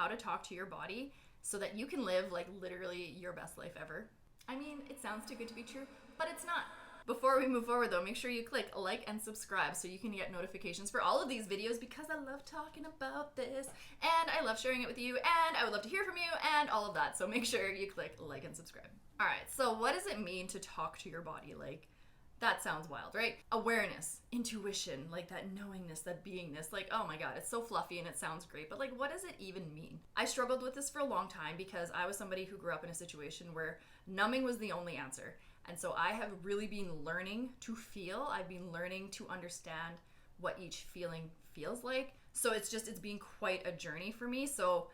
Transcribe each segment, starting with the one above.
how to talk to your body so that you can live like literally your best life ever. I mean, it sounds too good to be true, but it's not. Before we move forward though, make sure you click like and subscribe so you can get notifications for all of these videos, because I love talking about this and I love sharing it with you and I would love to hear from you and all of that. So make sure you click like and subscribe. All right, so what does it mean to talk to your body? Like, that sounds wild, right? Awareness, intuition, like that knowingness, that beingness, like, oh my God, it's so fluffy and it sounds great, but like, what does it even mean? I struggled with this for a long time because I was somebody who grew up in a situation where numbing was the only answer. And so I have really been learning to feel. I've been learning to understand what each feeling feels like. So it's been quite a journey for me. So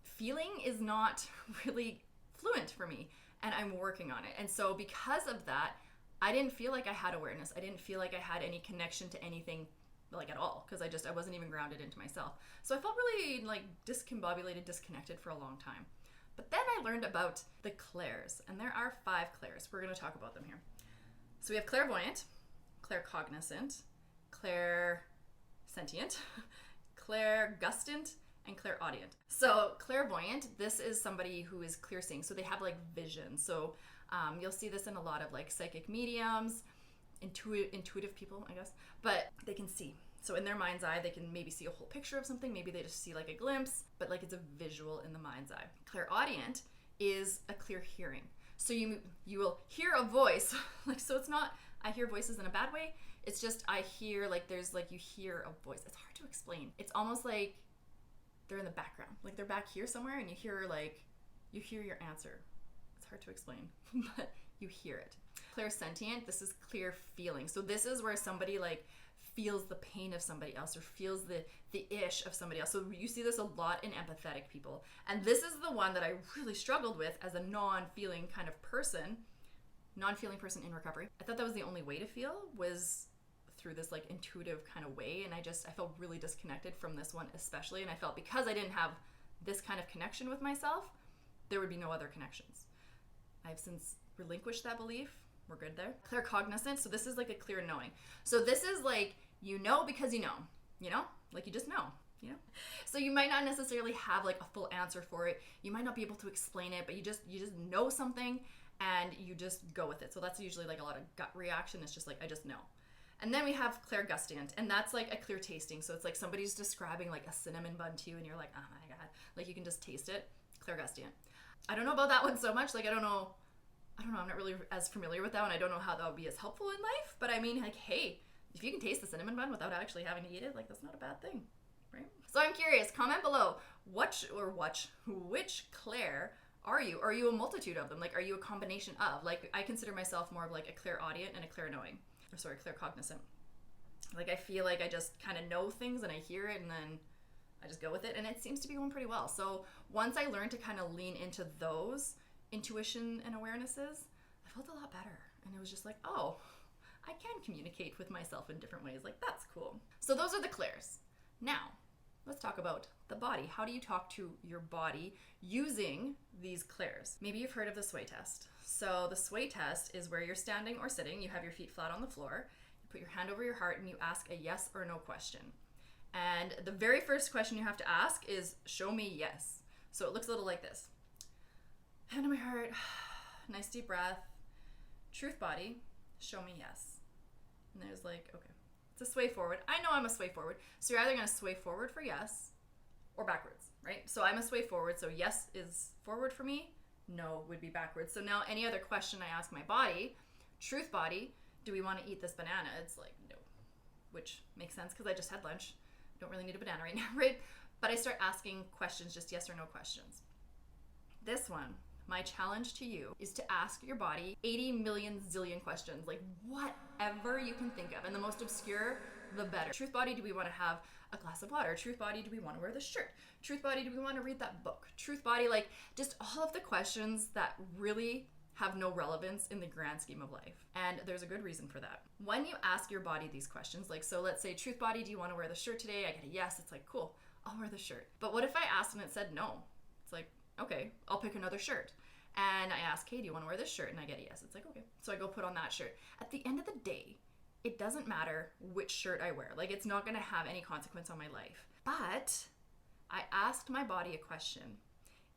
feeling is not really fluent for me, and I'm working on it. And so because of that, I didn't feel like I had awareness. I didn't feel like I had any connection to anything like at all, because I wasn't even grounded into myself. So I felt really like discombobulated, disconnected for a long time. But then I learned about the clairs, and there are 5 clairs. We're going to talk about them here. So we have clairvoyant, claircognizant, clairsentient, clairgustant, and clairaudient. So clairvoyant, this is somebody who is clear seeing. So they have like vision. So you'll see this in a lot of like psychic mediums, intuitive people, I guess, but they can see. So in their mind's eye, they can maybe see a whole picture of something. Maybe they just see like a glimpse, but like it's a visual in the mind's eye. Clairaudient is a clear hearing. So you will hear a voice, like, so it's not, I hear voices in a bad way. It's just, I hear like, there's like, you hear a voice. It's hard to explain. It's almost like they're in the background. Like they're back here somewhere and you hear your answer. It's hard to explain, but you hear it. Clairsentient, this is clear feeling. So this is where somebody like feels the pain of somebody else or feels the ish of somebody else. So you see this a lot in empathetic people. And this is the one that I really struggled with as a non-feeling kind of person, non-feeling person in recovery. I thought that was the only way to feel, was through this like intuitive kind of way. And I felt really disconnected from this one especially. And I felt because I didn't have this kind of connection with myself, there would be no other connections. I've since relinquished that belief. We're good there. Claircognizant, so this is like a clear knowing. So this is like, you know because you know? Like you just know, you know? So you might not necessarily have like a full answer for it. You might not be able to explain it, but you just know something and you just go with it. So that's usually like a lot of gut reaction. It's just like, I just know. And then we have clairgustant, and that's like a clear tasting. So it's like somebody's describing like a cinnamon bun to you and you're like, oh my God, like you can just taste it. Clairgustant. I don't know about that one so much. Like, I don't know, I'm not really as familiar with that one. I don't know how that would be as helpful in life, but I mean, like, hey, if you can taste the cinnamon bun without actually having to eat it, like, that's not a bad thing, right? So I'm curious, comment below, which clair are you? Are you a multitude of them? Like, are you a combination of? Like, I consider myself more of like a clairaudient and a claircognizant. Like, I feel like I just kind of know things and I hear it and then I just go with it, and it seems to be going pretty well. So once I learned to kind of lean into those intuition and awarenesses, I felt a lot better. And it was just like, oh, I can communicate with myself in different ways. Like, that's cool. So those are the clairs. Now, let's talk about the body. How do you talk to your body using these clairs? Maybe you've heard of the sway test. So the sway test is where you're standing or sitting, you have your feet flat on the floor, you put your hand over your heart and you ask a yes or no question. And the very first question you have to ask is, show me yes. So it looks a little like this. Hand on my heart, nice deep breath. Truth body, show me yes. And there's like, okay, it's a sway forward. I know I'm a sway forward. So you're either gonna sway forward for yes or backwards, right? So I'm a sway forward, so yes is forward for me, no would be backwards. So now any other question I ask my body, truth body, do we wanna eat this banana? It's like, no, which makes sense because I just had lunch. Don't really need a banana right now, right? But I start asking questions, just yes or no questions. This one, my challenge to you is to ask your body 80 million zillion questions, like whatever you can think of. And the most obscure, the better. Truth body, do we want to have a glass of water? Truth body, do we want to wear the shirt? Truth body, do we want to read that book? Truth body, like just all of the questions that really have no relevance in the grand scheme of life. And there's a good reason for that. When you ask your body these questions, like, so let's say, truth body, do you want to wear the shirt today? I get a yes. It's like, cool, I'll wear the shirt. But what if I asked and it said no? It's like, okay, I'll pick another shirt. And I ask, hey, do you want to wear this shirt? And I get a yes. It's like, okay. So I go put on that shirt. At the end of the day, it doesn't matter which shirt I wear. Like, it's not going to have any consequence on my life. But I asked my body a question.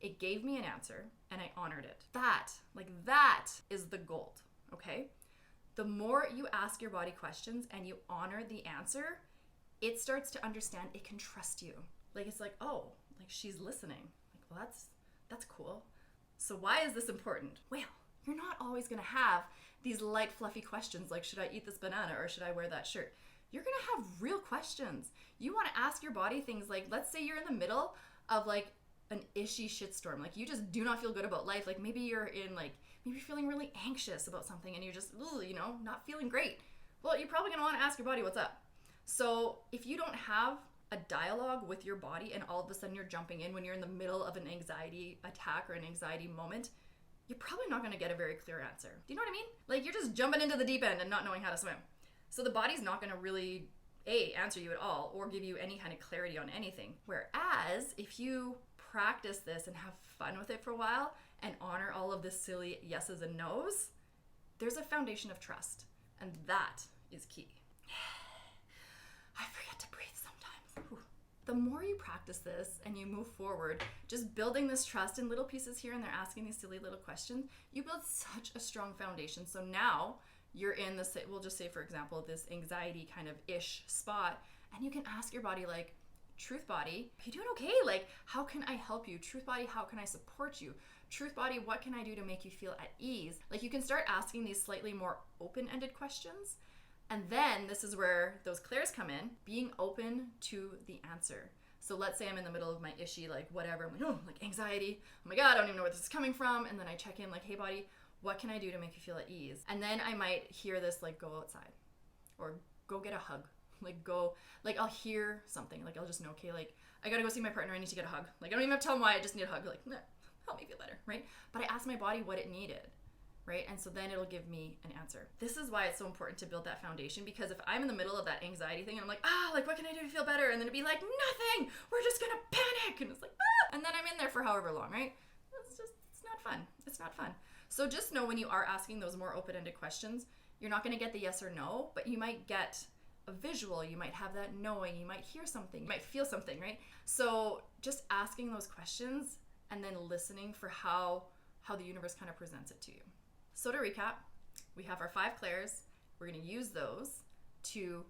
It gave me an answer and I honored it. That is the gold, okay? The more you ask your body questions and you honor the answer, it starts to understand it can trust you. Like, it's like, oh, like she's listening. Like, well, that's cool. So why is this important? Well, you're not always gonna have these light, fluffy questions like, should I eat this banana or should I wear that shirt? You're gonna have real questions. You wanna ask your body things like, let's say you're in the middle of like an ishy shitstorm. Like, you just do not feel good about life. Like, maybe you're feeling really anxious about something and you're just, not feeling great. Well, you're probably gonna wanna ask your body what's up. So if you don't have a dialogue with your body and all of a sudden you're jumping in when you're in the middle of an anxiety attack or an anxiety moment, you're probably not going to get a very clear answer. Do you know what I mean? Like, you're just jumping into the deep end and not knowing how to swim. So the body's not going to really, answer you at all or give you any kind of clarity on anything. Whereas if you practice this and have fun with it for a while and honor all of the silly yeses and nos, there's a foundation of trust. And that is key. I forget to breathe sometimes. Whew. The more you practice this and you move forward, just building this trust in little pieces here and there, asking these silly little questions, you build such a strong foundation. So now you're in this, we'll just say, for example, this anxiety kind of ish spot, and you can ask your body, like, truth body, are you doing okay? Like, how can I help you? Truth body, how can I support you? Truth body, what can I do to make you feel at ease? Like, you can start asking these slightly more open-ended questions. And then this is where those clairs come in, being open to the answer. So let's say I'm in the middle of my ishy, like whatever, I'm like, anxiety, oh my God, I don't even know where this is coming from. And then I check in like, hey body, what can I do to make you feel at ease? And then I might hear this, like, go outside or go get a hug. I'll hear something, like I'll just know, okay, like I gotta go see my partner, I need to get a hug. Like, I don't even have to tell them why, I just need a hug. Like, nah, help me feel better, right? But I asked my body what it needed. Right? And so then it'll give me an answer. This is why it's so important to build that foundation, because if I'm in the middle of that anxiety thing and I'm like, what can I do to feel better? And then it'd be like, nothing, we're just gonna panic. And it's like, and then I'm in there for however long, right? It's not fun. It's not fun. So just know when you are asking those more open-ended questions, you're not gonna get the yes or no, but you might get a visual, you might have that knowing, you might hear something, you might feel something, right? So just asking those questions and then listening for how the universe kind of presents it to you. So to recap, we have our 5 clairs. We're going to use those to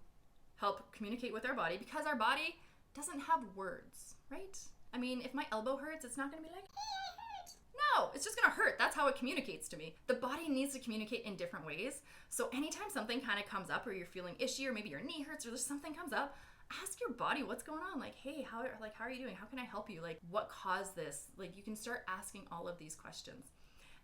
help communicate with our body, because our body doesn't have words, right? I mean, if my elbow hurts, it's not going to be like, hey, it hurts. No, it's just going to hurt. That's how it communicates to me. The body needs to communicate in different ways. So anytime something kind of comes up, or you're feeling ishy, or maybe your knee hurts, or there's something comes up, ask your body what's going on. Like, hey, how are you doing? How can I help you? Like, what caused this? Like, you can start asking all of these questions.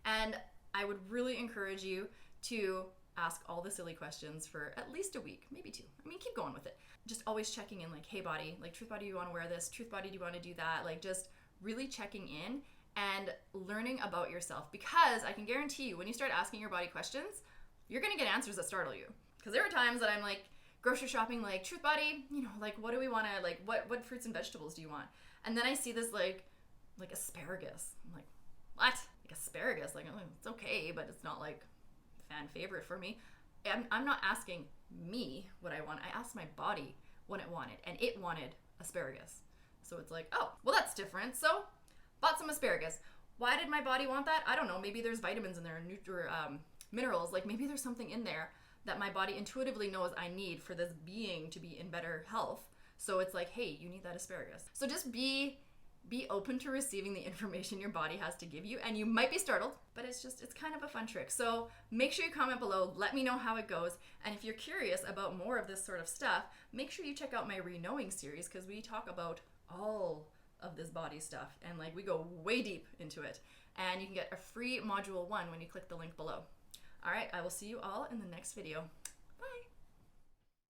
And I would really encourage you to ask all the silly questions for at least a week, maybe 2. I mean, keep going with it. Just always checking in, like, hey body, like, truth body, do you want to wear this? Truth body, do you want to do that? Like, just really checking in and learning about yourself, because I can guarantee you, when you start asking your body questions, you're going to get answers that startle you. Because there are times that I'm like grocery shopping, like, truth body, like, what do we want to, like, what fruits and vegetables do you want? And then I see this like asparagus. I'm like, what? Like, asparagus, like, it's okay, but it's not like fan favorite for me. I'm not asking me what I want. I asked my body what it wanted, and it wanted asparagus. So it's like, oh, well, that's different. So bought some asparagus. Why did my body want that? I don't know. Maybe there's vitamins in there, minerals. Like, maybe there's something in there that my body intuitively knows I need for this being to be in better health. So it's like, hey, you need that asparagus. So just be open to receiving the information your body has to give you, and you might be startled, but it's kind of a fun trick. So make sure you comment below, let me know how it goes, and if you're curious about more of this sort of stuff, make sure you check out my Reknowing series, because we talk about all of this body stuff, and like, we go way deep into it, and you can get a free module 1 when you click the link below. All right, I will see you all in the next video.